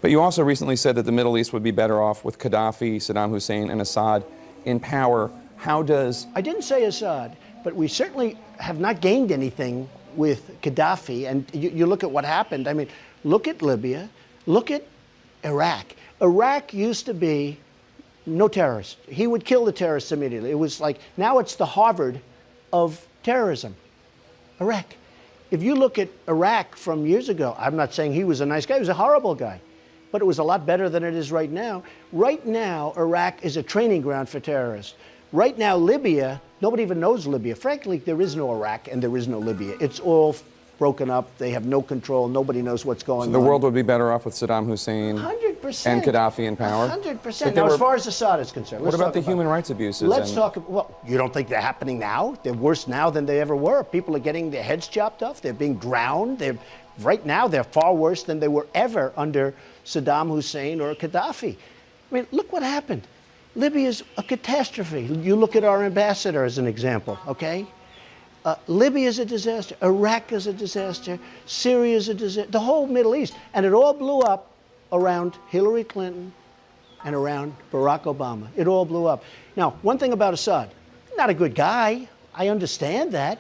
But you also recently said that the Middle East would be better off with Gaddafi, Saddam Hussein, and Assad in power. How does... I didn't say Assad, but we certainly have not gained anything with Gaddafi. And you look at what happened. I mean, look at Libya. Look at Iraq. Iraq used to be no terrorist. He would kill the terrorists immediately. It was like, now it's the Harvard of terrorism. Iraq. If you look at Iraq from years ago, I'm not saying he was a nice guy, he was a horrible guy. But it was a lot better than it is right now. Right now, Iraq is a training ground for terrorists. Right now, Libya, nobody even knows Libya. Frankly, there is no Iraq and there is no Libya. It's all broken up. They have no control. Nobody knows what's going on. The world would be better off with Saddam Hussein 100%. And Gaddafi in power? 100%. Now, as far as Assad is concerned. What about the human rights abuses? Let's talk, well, you don't think they're happening now? They're worse now than they ever were. People are getting their heads chopped off. They're being drowned. Right now, they're far worse than they were ever under Saddam Hussein or Gaddafi. I mean, look what happened. Libya is a catastrophe. You look at our ambassador as an example, okay? Libya is a disaster. Iraq is a disaster. Syria is a disaster. The whole Middle East. And it all blew up around Hillary Clinton and around Barack Obama. It all blew up. Now, one thing about Assad, not a good guy. I understand that.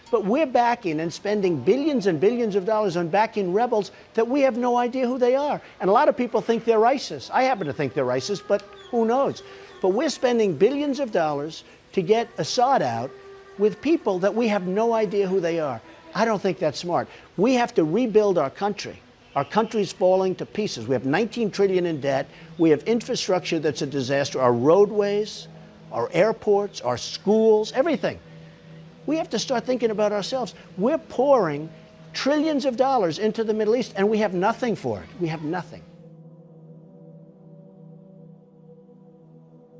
But we're backing and spending billions and billions of dollars on backing rebels that we have no idea who they are. And a lot of people think they're ISIS. I happen to think they're ISIS, but who knows? But we're spending billions of dollars to get Assad out with people that we have no idea who they are. I don't think that's smart. We have to rebuild our country. Our country's falling to pieces. We have 19 trillion in debt. We have infrastructure that's a disaster. Our roadways, our airports, our schools, everything. We have to start thinking about ourselves. We're pouring trillions of dollars into the Middle East, and we have nothing for it. We have nothing.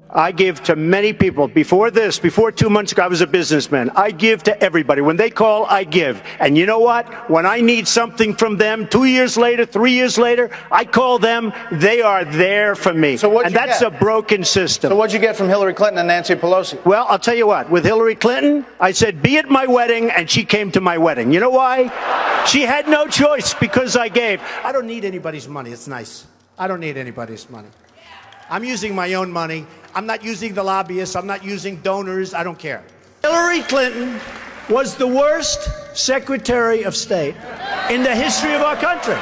I give to many people. Before 2 months ago, I was a businessman. I give to everybody. When they call, I give. And you know what? When I need something from them, 2 years later, 3 years later, I call them. They are there for me. So what'd you that's get? A broken system. So what'd you get from Hillary Clinton and Nancy Pelosi? Well, I'll tell you what. With Hillary Clinton, I said, be at my wedding, and she came to my wedding. You know why? She had no choice because I gave. I don't need anybody's money. It's nice. I don't need anybody's money. I'm using my own money. I'm not using the lobbyists. I'm not using donors. I don't care. Hillary Clinton was the worst Secretary of State in the history of our country.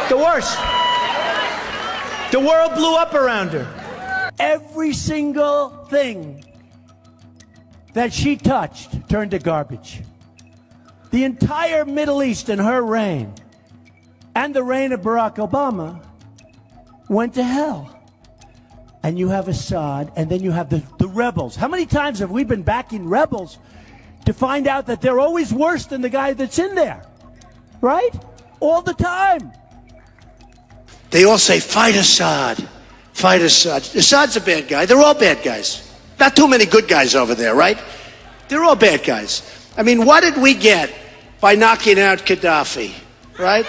The worst. The world blew up around her. Every single thing that she touched turned to garbage. The entire Middle East in her reign and the reign of Barack Obama went to hell. And you have Assad, and then you have the rebels. How many times have we been backing rebels to find out that they're always worse than the guy that's in there? Right? All the time. They all say, fight Assad. Fight Assad. Assad's a bad guy. They're all bad guys. Not too many good guys over there, right? They're all bad guys. I mean, what did we get by knocking out Gaddafi, right?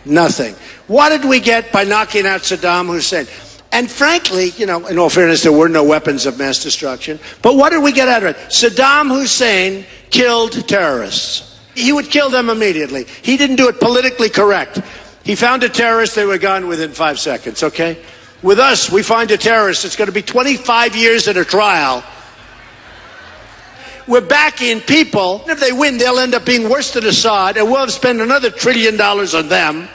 Nothing. What did we get by knocking out Saddam Hussein? And frankly, you know, in all fairness, there were no weapons of mass destruction. But what did we get out of it? Saddam Hussein killed terrorists. He would kill them immediately. He didn't do it politically correct. He found a terrorist, they were gone within 5 seconds, okay? With us, we find a terrorist, it's going to be 25 years in a trial. We're backing people. If they win, they'll end up being worse than Assad, and we'll have spent another $1 trillion on them.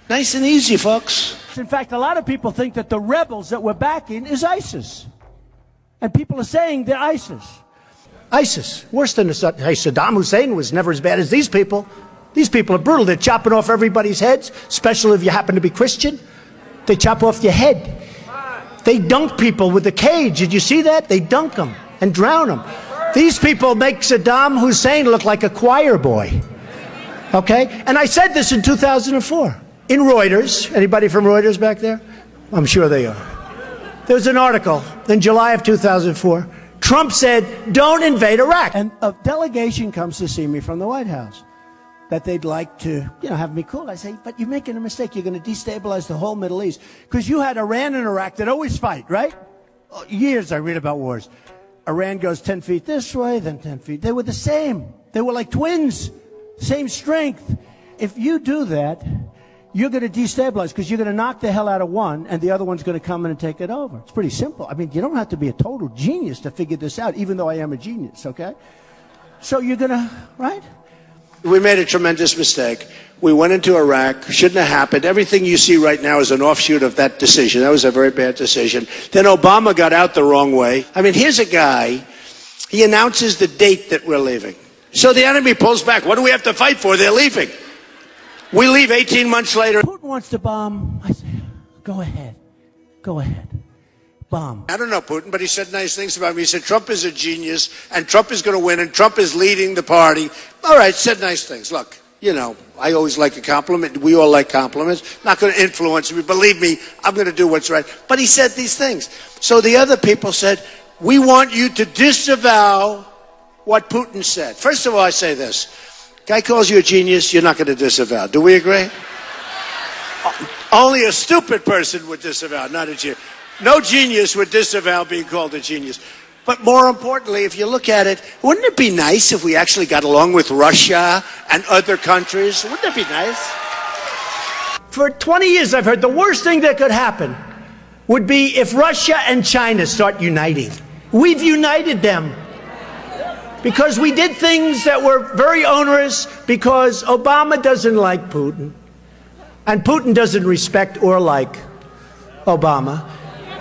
Nice and easy, folks. In fact, a lot of people think that the rebels that we're backing is ISIS. And people are saying they're ISIS. ISIS, worse than Assad. Hey, Saddam Hussein was never as bad as these people. These people are brutal. They're chopping off everybody's heads, especially if you happen to be Christian. They chop off your head. They dunk people with a cage. Did you see that? They dunk them and drown them. These people make Saddam Hussein look like a choir boy. Okay? And I said this in 2004. In Reuters, anybody from Reuters back there? I'm sure they are. There was an article in July of 2004. Trump said, don't invade Iraq. And a delegation comes to see me from the White House that they'd like to, have me cool. I say, but you're making a mistake. You're going to destabilize the whole Middle East. Because you had Iran and Iraq that always fight, right? Years I read about wars. Iran goes 10 feet this way, then 10 feet. They were the same. They were like twins. Same strength. If you do that, you're going to destabilize because you're going to knock the hell out of one and the other one's going to come in and take it over. It's pretty simple. I mean, you don't have to be a total genius to figure this out, even though I am a genius, okay? So you're going to, right? We made a tremendous mistake. We went into Iraq. Shouldn't have happened. Everything you see right now is an offshoot of that decision. That was a very bad decision. Then Obama got out the wrong way. I mean, here's a guy. He announces the date that we're leaving. So the enemy pulls back. What do we have to fight for? They're leaving. We leave 18 months later. Putin wants to bomb. I say, go ahead. Go ahead. Bomb. I don't know Putin, but he said nice things about me. He said Trump is a genius, and Trump is going to win, and Trump is leading the party. All right, said nice things. Look, you know, I always like a compliment. We all like compliments. Not going to influence me. Believe me, I'm going to do what's right. But he said these things. So the other people said, we want you to disavow what Putin said. First of all, I say this. Guy calls you a genius, you're not going to disavow. Do we agree? Only a stupid person would disavow, not a genius. No genius would disavow being called a genius. But more importantly, if you look at it, wouldn't it be nice if we actually got along with Russia and other countries? Wouldn't it be nice? For 20 years, I've heard the worst thing that could happen would be if Russia and China start uniting. We've united them because we did things that were very onerous because Obama doesn't like Putin and Putin doesn't respect or like Obama.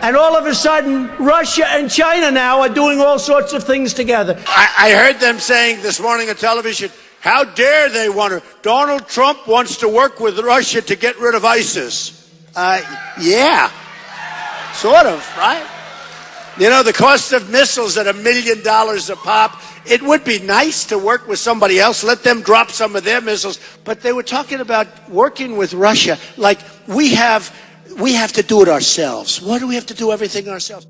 And all of a sudden, Russia and China now are doing all sorts of things together. I heard them saying this morning on television, how dare they want to? Donald Trump wants to work with Russia to get rid of ISIS. Yeah, sort of, right? You know, the cost of missiles at $1 million a pop. It would be nice to work with somebody else, let them drop some of their missiles. But they were talking about working with Russia like we have to do it ourselves. Why do we have to do everything ourselves?